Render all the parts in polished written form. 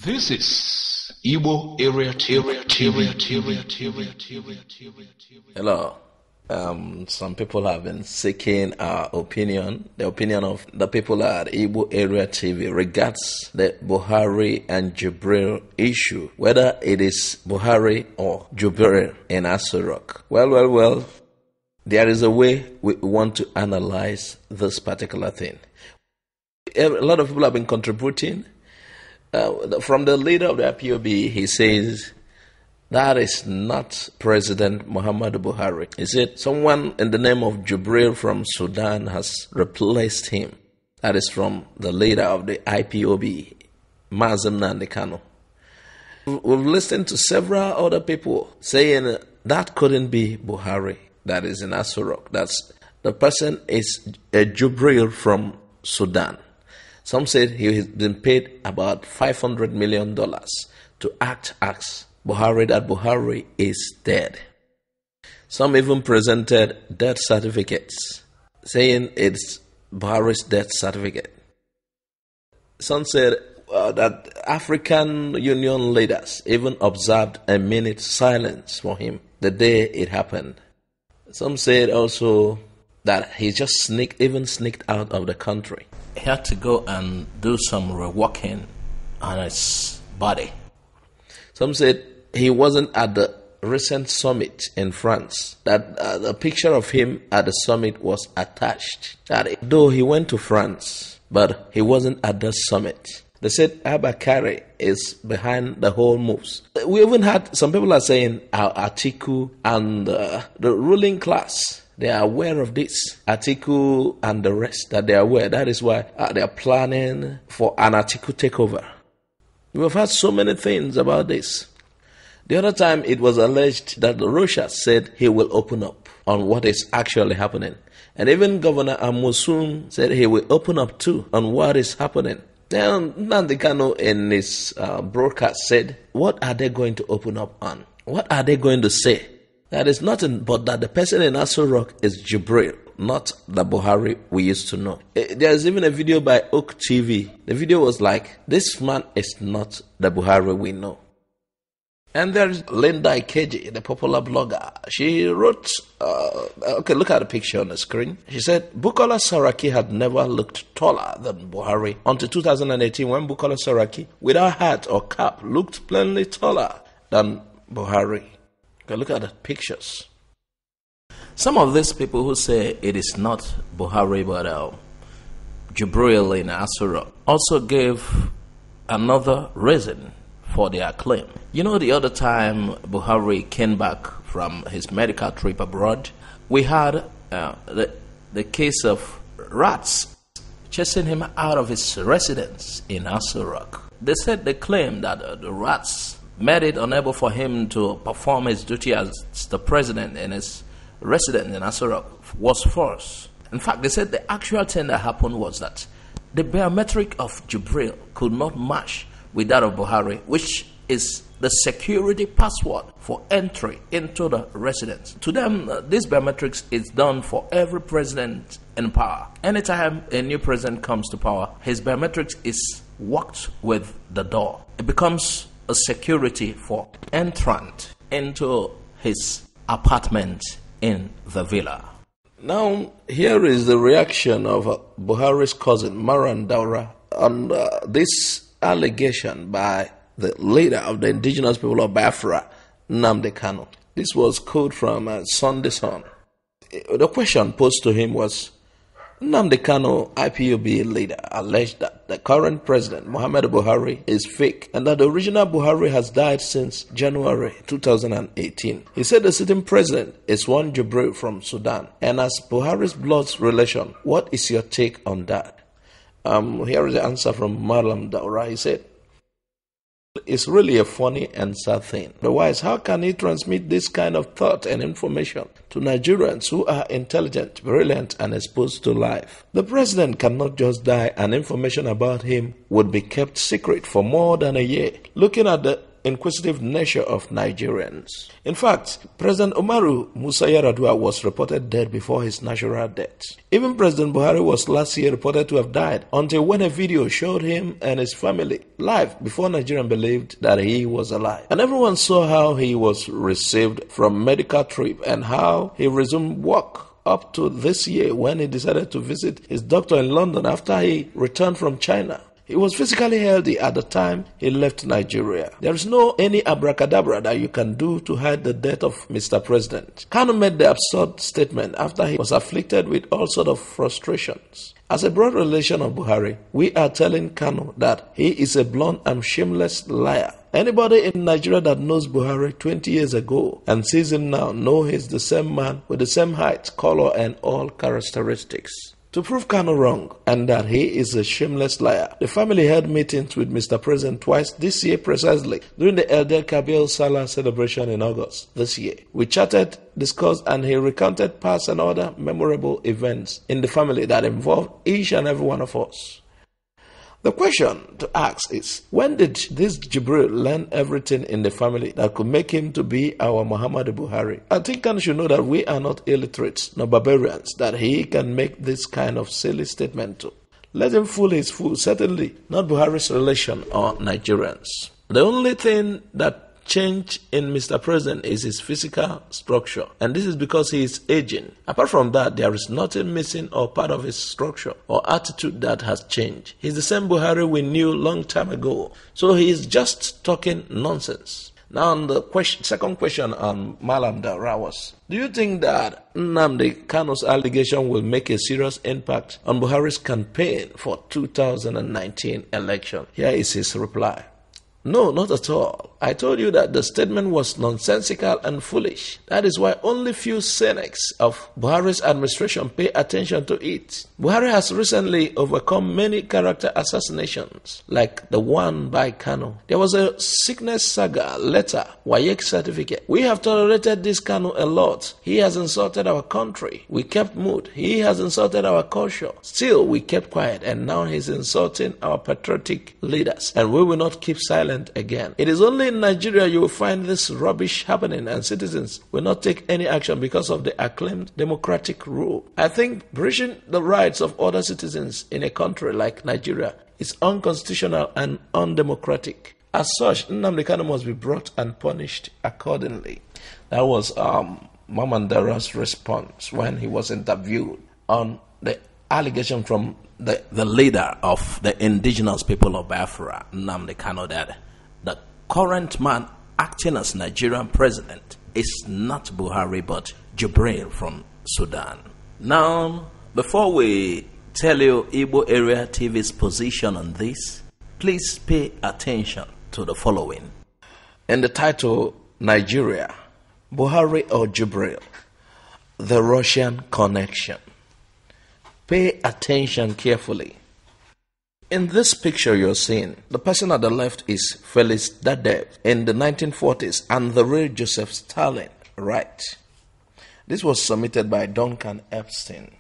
This is Igbo Area TV. Hello. Some people have been seeking our opinion, the opinion of the people at Igbo Area TV regards the Buhari and Jibril issue, whether it is Buhari or Jibril in Aso Rock. Well, there is a way we want to analyze this particular thing. A lot of people have been contributing. From the leader of the IPOB, he says that is not President Muhammad Buhari. He said someone in the name of Jibril from Sudan has replaced him. That is from the leader of the IPOB, Mamman Daura. We've listened to several other people saying that couldn't be Buhari. That is in Aso Rock. That's the person is a Jibril from Sudan. Some said he has been paid about $500 million to act as Buhari, that Buhari is dead. Some even presented death certificates, saying it's Buhari's death certificate. Some said that African Union leaders even observed a minute silence for him the day it happened. Some said also that he just sneaked out of the country. He had to go and do some reworking on his body. Some said he wasn't at the recent summit in France, that the picture of him at the summit was attached. That though he went to France, but he wasn't at the summit. They said Abakari is behind the whole moves. We even had some people are saying Atiku and the ruling class, they are aware of this. Atiku and the rest, that they are aware. That is why they are planning for an Atiku takeover. We've heard so many things about this. The other time it was alleged that Russia said he will open up on what is actually happening. And even Governor Amosun said he will open up too on what is happening. Then Nnamdi Kanu in his broadcast said, what are they going to open up on? What are they going to say? That is nothing but that the person in Aso Rock is Jibril, not the Buhari we used to know. There's even a video by Oak TV. The video was like, this man is not the Buhari we know. And there's Linda Ikeji, the popular blogger. She wrote, look at the picture on the screen. She said, Bukola Saraki had never looked taller than Buhari until 2018 when Bukola Saraki, without hat or cap, looked plainly taller than Buhari. Look at the pictures. Some of these people who say it is not Buhari but Jibril in Aso Rock also gave another reason for their claim. You know, the other time Buhari came back from his medical trip abroad, we had the case of rats chasing him out of his residence in Aso Rock. They said they claimed that the rats made it unable for him to perform his duty as the president in his residence in Aso Rock was false. In fact, they said the actual thing that happened was that the biometric of Jibril could not match with that of Buhari, which is the security password for entry into the residence. To them, this biometrics is done for every president in power. Anytime a new president comes to power, his biometrics is worked with the door. It becomes a security for entrant into his apartment in the villa. Now, here is the reaction of Buhari's cousin, Mamman Daura, on this allegation by the leader of the indigenous people of Biafra, Nnamdi Kanu. This was quote from Sunday Sun. The question posed to him was, Nnamdi Kanu, IPOB leader, alleged that the current president, Muhammad Buhari, is fake and that the original Buhari has died since January 2018. He said the sitting president is one Jibril from Sudan. And as Buhari's blood relation, what is your take on that? Here is the answer from Mamman Daura. He said, it's really a funny and sad thing. Otherwise, how can he transmit this kind of thought and information to Nigerians who are intelligent, brilliant, and exposed to life? The president cannot just die and information about him would be kept secret for more than a year. Looking at the inquisitive nature of Nigerians. In fact, President Umaru Musa Yar'Adua was reported dead before his natural death. Even President Buhari was last year reported to have died until when a video showed him and his family live before Nigerians believed that he was alive. And everyone saw how he was received from medical trip and how he resumed work up to this year when he decided to visit his doctor in London after he returned from China. He was physically healthy at the time he left Nigeria. There is no any abracadabra that you can do to hide the death of Mr. President. Kanu made the absurd statement after he was afflicted with all sorts of frustrations. As a broad relation of Buhari, we are telling Kanu that he is a blunt and shameless liar. Anybody in Nigeria that knows Buhari 20 years ago and sees him now know he's the same man with the same height, color, and all characteristics. To prove Kanu wrong and that he is a shameless liar, the family held meetings with Mr. President twice this year precisely during the Elder Kabir Salah celebration in August this year. We chatted, discussed, and he recounted past and other memorable events in the family that involved each and every one of us. The question to ask is, when did this Jibril learn everything in the family that could make him to be our Muhammadu Buhari? I think Kanu should know that we are not illiterates nor barbarians that he can make this kind of silly statement to. Let him fool his fool, certainly not Buhari's relation or Nigerians. The only thing that change in Mr. President is his physical structure, and this is because he is aging. Apart from that, there is nothing missing or part of his structure or attitude that has changed. He's the same Buhari we knew long time ago, so he is just talking nonsense. Now, on the second question on Mamman Daura was, do you think that Nnamdi Kanu's allegation will make a serious impact on Buhari's campaign for 2019 election? Here is his reply. No, not at all. I told you that the statement was nonsensical and foolish. That is why only few cynics of Buhari's administration pay attention to it. Buhari has recently overcome many character assassinations, like the one by Kanu. There was a sickness saga, letter, WAEC certificate. We have tolerated this Kanu a lot. He has insulted our country. We kept mute. He has insulted our culture. Still, we kept quiet, and now he's insulting our patriotic leaders, and we will not keep silent again. It is only in Nigeria you will find this rubbish happening, and citizens will not take any action because of the acclaimed democratic rule. I think breaching the rights of other citizens in a country like Nigeria is unconstitutional and undemocratic. As such, Nnamdi Kanu must be brought and punished accordingly. That was Mamman Daura's response when he was interviewed on the allegation from the leader of the indigenous people of Biafra, Nnamdi Kanu, that the current man acting as Nigerian president is not Buhari but Jibril from Sudan. Now, before we tell you Igbo Area TV's position on this, please pay attention to the following. In the title, Nigeria, Buhari or Jibril, the Russian connection. Pay attention carefully. In this picture you're seeing, the person at the left is Felix Dadev in the 1940s and the real Joseph Stalin, right? This was submitted by Duncan Epstein.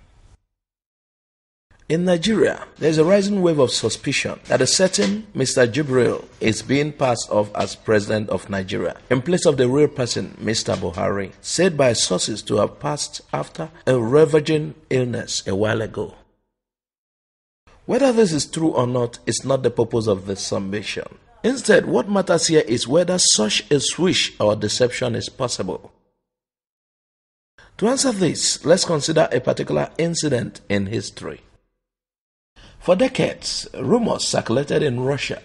In Nigeria, there is a rising wave of suspicion that a certain Mr. Jibril is being passed off as president of Nigeria in place of the real person, Mr. Buhari, said by sources to have passed after a ravaging illness a while ago. Whether this is true or not is not the purpose of this submission. Instead, what matters here is whether such a switch or deception is possible. To answer this, let's consider a particular incident in history. For decades, rumors circulated in Russia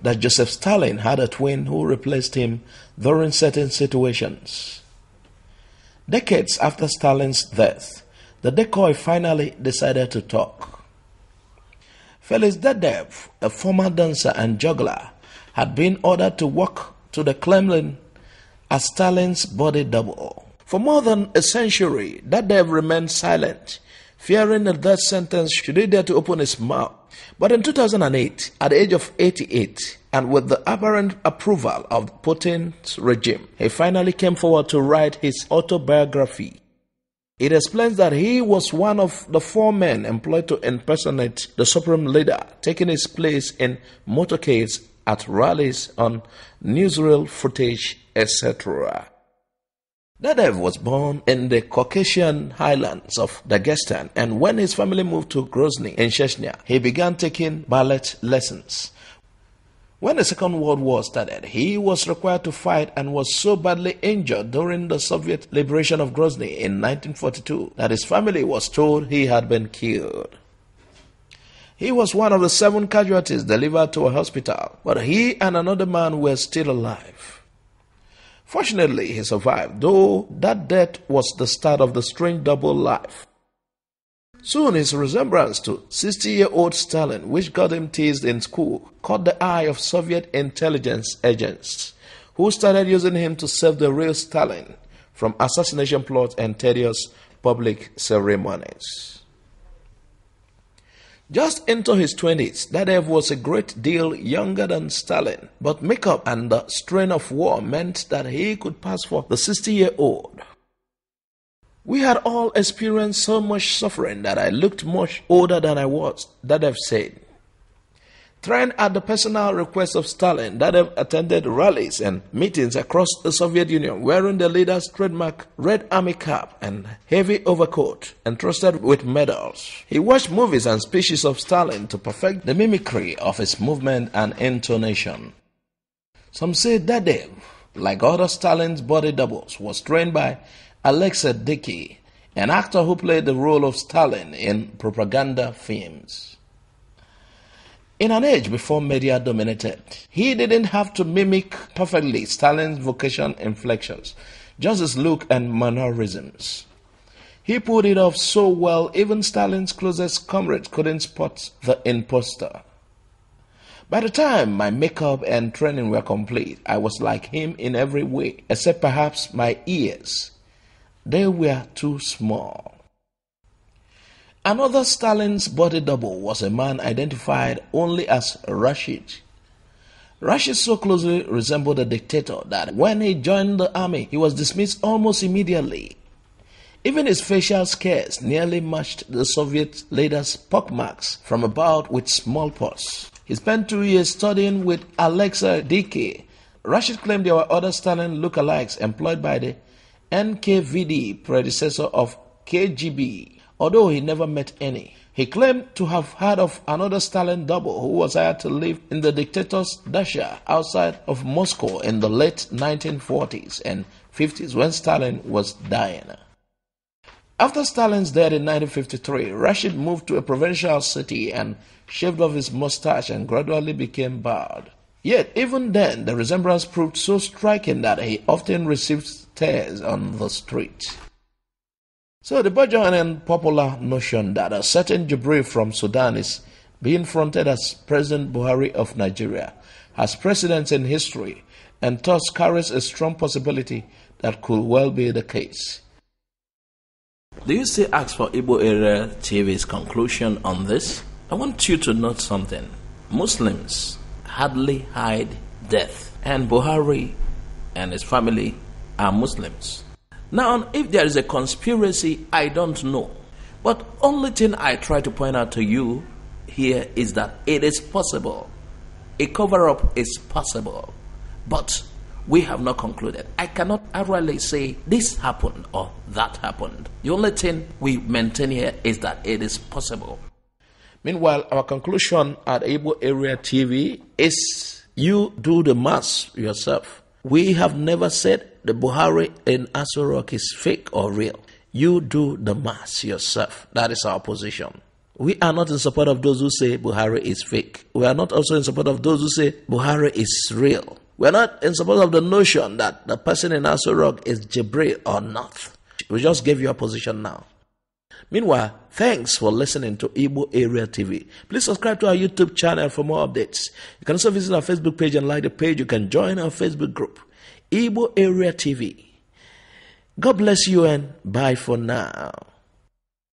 that Joseph Stalin had a twin who replaced him during certain situations. Decades after Stalin's death, the decoy finally decided to talk. Felix Dadev, a former dancer and juggler, had been ordered to walk to the Kremlin as Stalin's body double. For more than a century, Dadev remained silent, fearing the death sentence should he dare to open his mouth. But in 2008, at the age of 88, and with the apparent approval of Putin's regime, he finally came forward to write his autobiography. It explains that he was one of the 4 men employed to impersonate the supreme leader, taking his place in motorcades at rallies, on newsreel footage, etc. Dadev was born in the Caucasian highlands of Dagestan, and when his family moved to Grozny in Chechnya, he began taking ballet lessons. When the Second World War started, he was required to fight and was so badly injured during the Soviet liberation of Grozny in 1942 that his family was told he had been killed. He was one of the 7 casualties delivered to a hospital, but he and another man were still alive. Fortunately, he survived, though that death was the start of the strange double life. Soon his resemblance to 60-year-old Stalin, which got him teased in school, caught the eye of Soviet intelligence agents, who started using him to save the real Stalin from assassination plots and tedious public ceremonies. Just into his 20s, Dadev was a great deal younger than Stalin, but makeup and the strain of war meant that he could pass for the 60-year-old. We had all experienced so much suffering that I looked much older than I was, Dadev said. Trained at the personal request of Stalin, Dadev attended rallies and meetings across the Soviet Union wearing the leader's trademark red army cap and heavy overcoat, entrusted with medals. He watched movies and speeches of Stalin to perfect the mimicry of his movement and intonation. Some say Dadev, like other Stalin's body doubles, was trained by Alexei Decoy, an actor who played the role of Stalin in propaganda films. In an age before media dominated, he didn't have to mimic perfectly Stalin's vocation inflections, just his look and mannerisms. He pulled it off so well, even Stalin's closest comrades couldn't spot the imposter. By the time my makeup and training were complete, I was like him in every way, except perhaps my ears. They were too small. Another Stalin's body double was a man identified only as Rashid. Rashid so closely resembled a dictator that when he joined the army, he was dismissed almost immediately. Even his facial scars nearly matched the Soviet leader's pockmarks from a bout with smallpox. He spent 2 years studying with Alexei Decoy. Rashid claimed there were other Stalin lookalikes employed by the NKVD, predecessor of KGB, although he never met any. He claimed to have heard of another Stalin double who was hired to live in the dictator's dacha outside of Moscow in the late 1940s and 50s when Stalin was dying. After Stalin's death in 1953, Rashid moved to a provincial city and shaved off his mustache and gradually became bald. Yet even then, the resemblance proved so striking that he often received stares on the street. So the burgeoning and popular notion that a certain Jibril from Sudan is being fronted as President Buhari of Nigeria has precedence in history and thus carries a strong possibility that could well be the case. Do you still ask for Igbo Area TV's conclusion on this? I want you to note something. Muslims hardly hide death, and Buhari and his family are Muslims. Now, if there is a conspiracy, I don't know. But only thing I try to point out to you here is that it is possible. A cover-up is possible. But we have not concluded. I cannot outrightly say this happened or that happened. The only thing we maintain here is that it is possible. Meanwhile, our conclusion at Igbo Area TV is you do the math yourself. We have never said the Buhari in Aso Rock is fake or real. You do the math yourself. That is our position. We are not in support of those who say Buhari is fake. We are not also in support of those who say Buhari is real. We are not in support of the notion that the person in Aso Rock is Jibril or not. We just gave you a position now. Meanwhile, thanks for listening to Igbo Area TV. Please subscribe to our YouTube channel for more updates. You can also visit our Facebook page and like the page. You can join our Facebook group, Igbo Area TV. God bless you and bye for now.